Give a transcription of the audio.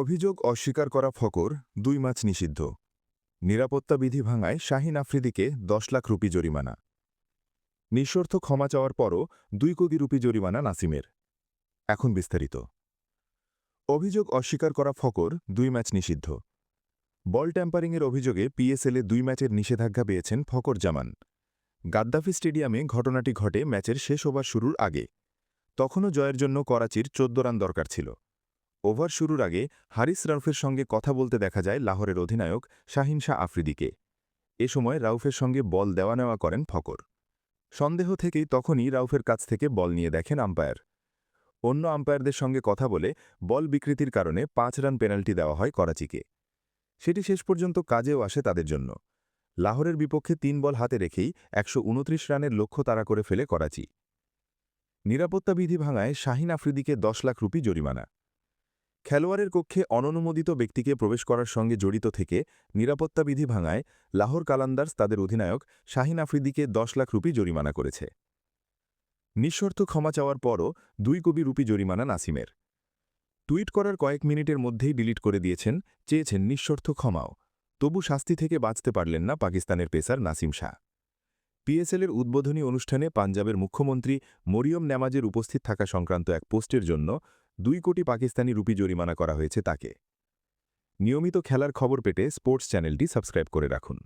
অভিযোগ অস্বীকার করা ফকর ২ ম্যাচ নিষিদ্ধ। নিরাপত্তা বিধি ভাঙায় শাহিন আফ্রিদিকে ১০ লাখ রুপি জরিমানা। নিঃশর্ত ক্ষমা চাওয়ার পরও ২ কোটি রুপি জরিমানা নাসিমের। এখন বিস্তারিত। অভিযোগ অস্বীকার করা ফকর ২ ম্যাচ নিষিদ্ধ। বল ট্যাম্পারিংয়ের অভিযোগে পিএসএলে ২ ম্যাচের নিষেধাজ্ঞা পেয়েছেন ফকর জামান। গাদ্দাফি স্টেডিয়ামে ঘটনাটি ঘটে ম্যাচের শেষ ওভার শুরুর আগে। তখনও জয়ের জন্য করাচির ১৪ রান দরকার ছিল। ওভার শুরুর আগে হারিস রাউফের সঙ্গে কথা বলতে দেখা যায় লাহোরের অধিনায়ক শাহিন শাহ আফ্রিদিকে। এ সময় রাউফের সঙ্গে বল দেওয়া নেওয়া করেন ফকর। সন্দেহ থেকেই তখনই রাউফের কাছ থেকে বল নিয়ে দেখেন আম্পায়ার। অন্য আম্পায়ারদের সঙ্গে কথা বলে বল বিকৃতির কারণে ৫ রান পেনাল্টি দেওয়া হয় করাচিকে। সেটি শেষ পর্যন্ত কাজেও আসে তাদের জন্য। লাহোরের বিপক্ষে ৩ বল হাতে রেখেই ১২৯ রানের লক্ষ্য তাড়া করে ফেলে করাচি। নিরাপত্তা বিধি ভাঙায় শাহিন আফ্রিদিকে ১০ লাখ রুপি জরিমানা। খেলোয়াড়ের কক্ষে অননুমোদিত ব্যক্তিকে প্রবেশ করার সঙ্গে জড়িত থেকে নিরাপত্তা বিধি ভাঙায় লাহোর কালান্দার্স তাদের অধিনায়ক শাহিন আফ্রিদিকে ১০ লাখ রুপি জরিমানা করেছে। নিঃশর্ত ক্ষমা চাওয়ার পরও ২ কোটি রুপি জরিমানা নাসিমের। টুইট করার কয়েক মিনিটের মধ্যেই ডিলিট করে দিয়েছেন, চেয়েছেন নিঃশর্ত ক্ষমাও। তবু শাস্তি থেকে বাঁচতে পারলেন না পাকিস্তানের পেসার নাসিম শাহ। পিএসএলের উদ্বোধনী অনুষ্ঠানে পাঞ্জাবের মুখ্যমন্ত্রী মরিয়ম নেমাজের উপস্থিত থাকা সংক্রান্ত এক পোস্টের জন্য ২ কোটি পাকিস্তানি রুপি জরিমানা করা হয়েছে তাকে। নিয়মিত খেলার খবর পেতে স্পোর্টস চ্যানেলটি সাবস্ক্রাইব করে রাখুন।